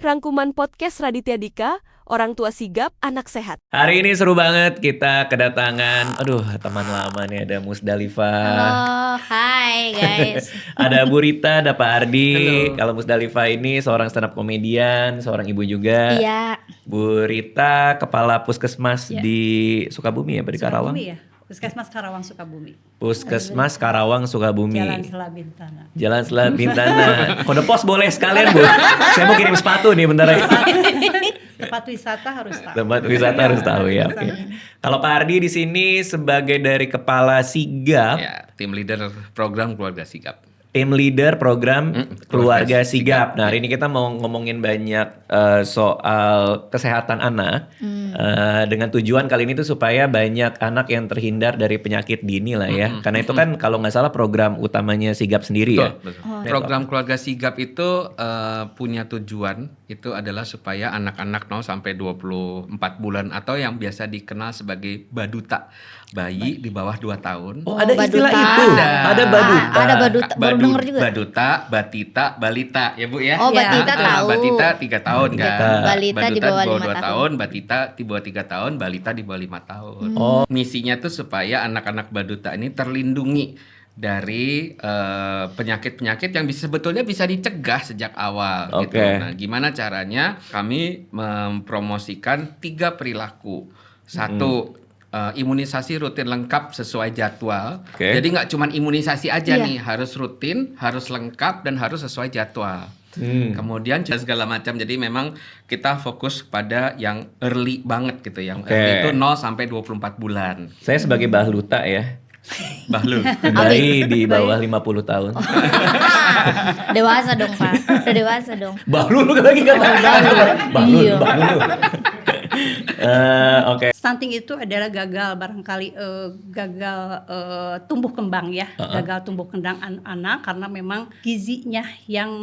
rangkuman podcast Raditya Dika, Orang Tua Sigap, Anak Sehat. Hari ini seru banget, kita kedatangan, teman lama nih, ada Musdalifah. Halo, hai guys. Ada Bu Rita, ada Pak Ardi. Halo. Kalau Musdalifah ini seorang stand up komedian, seorang ibu juga. Iya. Bu Rita, kepala puskesmas Ya. di Sukabumi ya, di Karawang. Sukabumi ya, Puskesmas Karawang Sukabumi. Puskesmas Karawang Sukabumi. Jalan Selabintana. Jalan Selabintana. Kode pos boleh sekalian Bu. Saya mau kirim sepatu nih bentar ya. Tempat wisata harus tahu. Tempat wisata harus tahu ya. Oke. Kalau Pak Ardi di sini sebagai dari kepala sigap, Ya, tim leader program keluarga sigap. tim leader program keluarga Keluarga sigap. Sigap. Nah, hari ini kita mau ngomongin banyak soal kesehatan anak. Dengan tujuan kali ini tuh supaya banyak anak yang terhindar dari penyakit dini lah ya. Karena itu kan kalau nggak salah program utamanya sigap sendiri ya. Betul. Program keluarga sigap itu punya tujuan itu adalah supaya anak-anak 0 sampai 24 bulan atau yang biasa dikenal sebagai baduta, bayi di bawah 2 tahun. Oh, ada istilah baduta. itu. Ada baduta. Ada baduta, baru denger juga. Baduta, batita, balita ya Bu ya. Oh, Ya. batita tahu. Batita 3 tahun kan. Balita di bawah 5 2 tahun. tahun, batita di bawah 3 tahun, balita di bawah 5 tahun. Oh. Misinya tuh supaya anak-anak baduta ini terlindungi dari penyakit-penyakit yang sebetulnya bisa dicegah sejak awal gitu. Oke. Nah, gimana caranya? Kami mempromosikan 3 perilaku. Satu, imunisasi rutin lengkap sesuai jadwal. Oke. Jadi nggak cuma imunisasi aja Iya. nih, harus rutin, harus lengkap dan harus sesuai jadwal. Kemudian segala macam. Jadi memang kita fokus pada yang early banget gitu. Yang Oke. early itu 0 sampai 24 bulan. Saya sebagai bahluta ya. Bahlu. Bayi di bawah 50 tahun. Dewasa dong, Pak. Udah dewasa dong. Bahlu lu lagi kan? Bahlu. Iya. Oke. Stunting itu adalah gagal barangkali gagal tumbuh kembang ya, gagal tumbuh kembang anak karena memang gizinya yang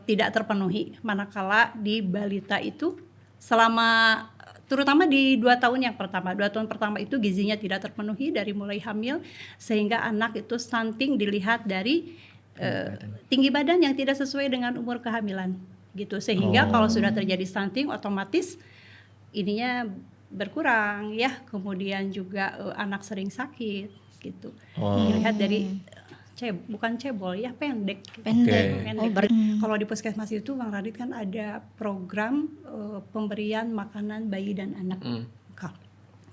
tidak terpenuhi manakala di balita itu selama terutama di 2 tahun yang pertama. 2 tahun pertama itu gizinya tidak terpenuhi dari mulai hamil sehingga anak itu stunting dilihat dari tinggi badan yang tidak sesuai dengan umur kehamilan gitu. Sehingga kalau sudah terjadi stunting otomatis ininya berkurang ya. Kemudian juga anak sering sakit gitu. Dilihat dari bukan cebol ya, pendek. Pendek. Oke. Kalau di puskesmas itu Bang Radit kan ada program pemberian makanan bayi dan anak.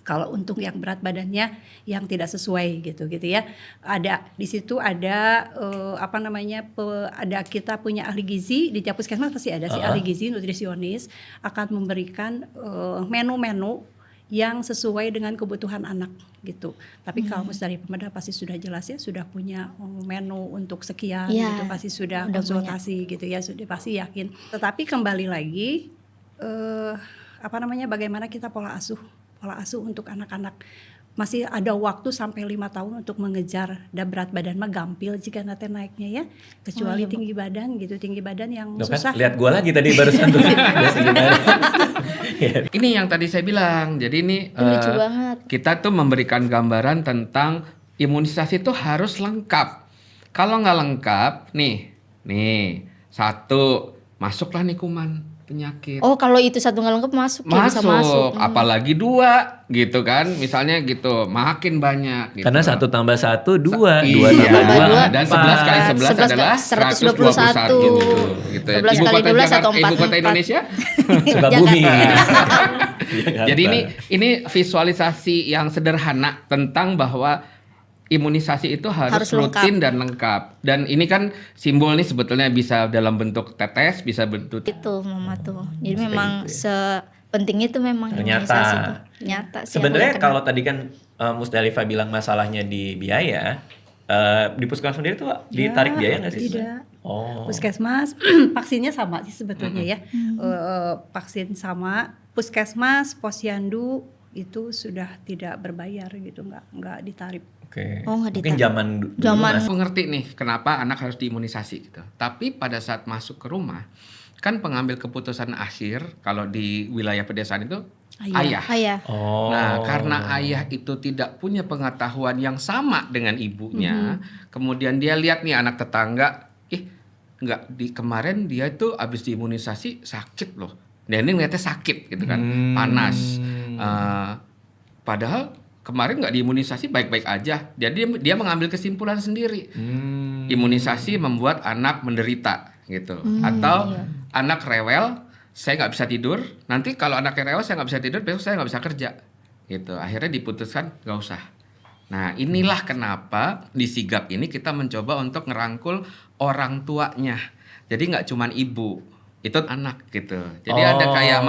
Kalau untuk yang berat badannya yang tidak sesuai gitu ya, ada di situ ada ada kita punya ahli gizi di tiap puskesmas pasti ada si ahli gizi nutrisionis akan memberikan menu-menu yang sesuai dengan kebutuhan anak gitu. Tapi kalau dari Pemda pasti sudah jelas ya, sudah punya menu untuk sekian Ya, gitu, pasti sudah udah konsultasi gitu ya, sudah pasti yakin. Tetapi kembali lagi bagaimana kita pola asuh untuk anak-anak. Masih ada waktu sampai 5 tahun untuk mengejar berat badan mah gampil jika nanti naiknya ya, kecuali tinggi badan yang Loh kan, susah. lihat gua lagi tadi barusan tuh. Ini yang tadi saya bilang. Jadi ini Lucu banget. kita tuh memberikan gambaran tentang imunisasi itu harus lengkap. Kalau nggak lengkap, nih, satu masuklah nih kuman penyakit. Oh, kalau itu satu nggak lengkap masuk ya, bisa masuk. Apalagi 2 gitu kan, misalnya gitu, makin banyak. Gitu. Karena 1 tambah 1 2, 2 Iya, tambah 2 dan 11 kali 11 adalah 121 gitu ya. 12 kali 12 atau 4. Ibu kota Indonesia. Sukabumi. Jadi ini visualisasi yang sederhana tentang bahwa imunisasi itu harus rutin dan lengkap. Dan ini kan simbol nih sebetulnya bisa dalam bentuk tetes, bisa bentuk Itu Mama tuh. Jadi memang sepenting itu memang Ternyata. imunisasi itu. Nyata sih. Sebenarnya aku yang kalau tadi kan Musdalifah bilang masalahnya di biaya, di puskesmas sendiri tuh ditarik biaya nggak sih? Tidak. Oh. Puskesmas vaksinnya sama sih sebetulnya ya. Vaksin sama, puskesmas, posyandu itu sudah tidak berbayar gitu, nggak ditarik. Oke. Oh, nggak Mungkin ditarik. zaman dulu Zaman- Mas. Aku ngerti nih kenapa anak harus diimunisasi gitu. Tapi pada saat masuk ke rumah, kan pengambil keputusan akhir kalau di wilayah pedesaan itu ayah. Ayah. Oh. Nah, karena ayah itu tidak punya pengetahuan yang sama dengan ibunya, kemudian dia lihat nih anak tetangga, kemarin dia itu habis diimunisasi sakit loh. Dan ini ngeliatnya sakit gitu kan, panas. Padahal kemarin nggak diimunisasi baik-baik aja. Jadi dia mengambil kesimpulan sendiri. Imunisasi membuat anak menderita gitu. Atau anak rewel, saya nggak bisa tidur. Nanti kalau anaknya rewel saya nggak bisa tidur, besok saya nggak bisa kerja. Gitu. Akhirnya diputuskan nggak usah. Nah inilah kenapa di Sigap ini kita mencoba untuk ngerangkul orang tuanya. Jadi nggak cuman ibu, itu anak gitu. Jadi ada kayak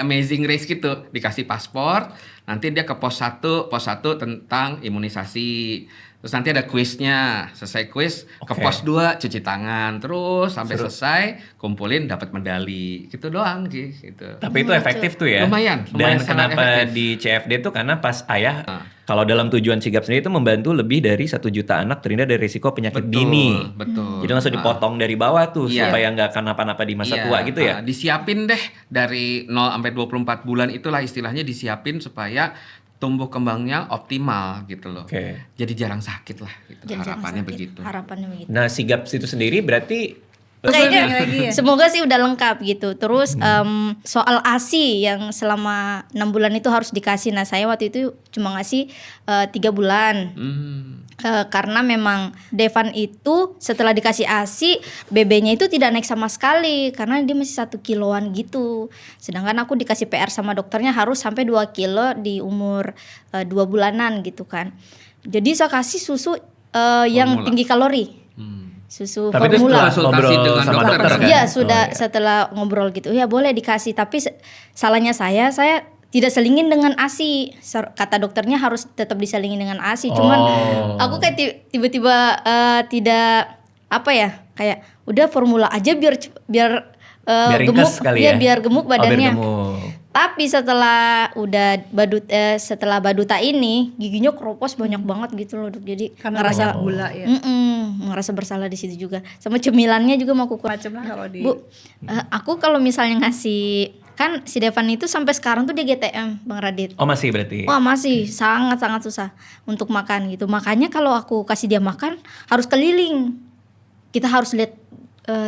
Amazing Race gitu, dikasih paspor, nanti dia ke pos 1 tentang imunisasi. Terus nanti ada kuisnya, selesai kuis ke pos 2 cuci tangan, terus sampai selesai kumpulin dapat medali. Gitu doang gitu. Tapi itu efektif tuh ya. Lumayan Dan efektif. kenapa di CFD tuh karena pas ayah kalau dalam tujuan Sigap sendiri itu membantu lebih dari 1 juta anak terhindar dari risiko penyakit dini. Betul. Jadi langsung dipotong dari bawah tuh supaya nggak kenapa-napa di masa tua gitu ya. Disiapin deh dari 0 sampai 24 bulan itulah istilahnya disiapin supaya tumbuh kembangnya optimal gitu loh. Jadi jarang sakit lah gitu. Harapannya begitu. Nah, Sigap itu sendiri berarti Kayaknya semoga sih udah lengkap gitu. Terus soal ASI yang selama 6 bulan itu harus dikasih. Nah saya waktu itu cuma ngasih 3 bulan. Karena memang Devan itu setelah dikasih ASI BB-nya itu tidak naik sama sekali karena dia masih 1 kiloan gitu. Sedangkan aku dikasih PR sama dokternya harus sampai 2 kilo di umur 2 bulanan gitu kan. Jadi saya kasih susu yang tinggi kalori. Susu tapi formula. Itu ngobrol dengan sama dokter kan? Iya sudah setelah ngobrol gitu. Ya boleh dikasih tapi salahnya saya tidak selingin dengan ASI. Kata dokternya harus tetap diselingin dengan ASI. Cuman aku kayak tiba-tiba tidak kayak udah formula aja biar gemuk kali ya? Biar gemuk badannya. Biar gemuk. Tapi setelah udah setelah baduta ini giginya keropos banyak banget gitu loh, Dok. Jadi karena ngerasa gula ya. Ngerasa bersalah di situ juga. Sama cemilannya juga mau aku Macam lah kalau di Bu, aku kalau misalnya ngasih kan si Devan itu sampai sekarang tuh dia GTM Bang Radit. Oh masih berarti? Wah masih sangat susah untuk makan gitu. Makanya kalau aku kasih dia makan harus keliling. Kita harus lihat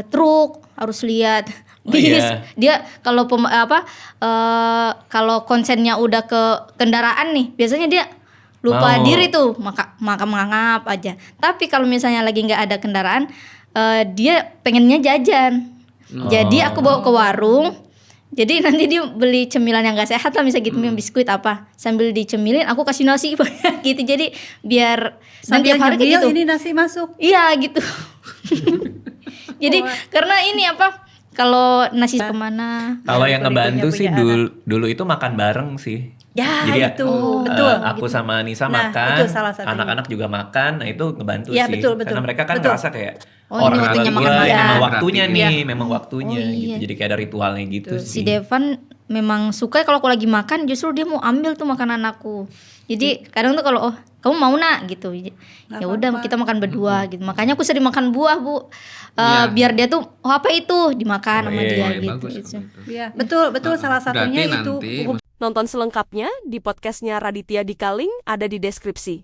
truk, harus lihat bis. Dia kalau kalau konsennya udah ke kendaraan nih, biasanya dia lupa diri tuh, maka mangap aja. Tapi kalau misalnya lagi nggak ada kendaraan, dia pengennya jajan. Jadi aku bawa ke warung. Jadi nanti dia beli cemilan yang nggak sehat lah, misalnya gitu, biskuit apa, sambil dicemilin aku kasih nasi gitu. Jadi biar nanti tiap hari gitu. Ini nasi masuk. Iya gitu. Jadi karena ini kalau nasi kemana? Kalau yang ngebantu sih dulu itu makan bareng sih. Ya jadi itu betul. Aku sama Nisa makan, anak-anak juga makan, nah itu ngebantu ya, sih. Betul. Karena mereka kan ngerasa kayak orang waktunya makan memang waktunya nih, memang waktunya gitu. Jadi kayak ada ritualnya gitu sih. Si Devan memang suka kalau aku lagi makan justru dia mau ambil tuh makanan aku. Jadi kadang tuh kalau kamu mau nak gitu, ya udah kita makan berdua gitu. Makanya aku sering makan buah Bu, biar dia tuh apa itu dimakan sama dia gitu. Iya betul salah satunya itu. Nonton selengkapnya di podcastnya Raditya Dikaling ada di deskripsi.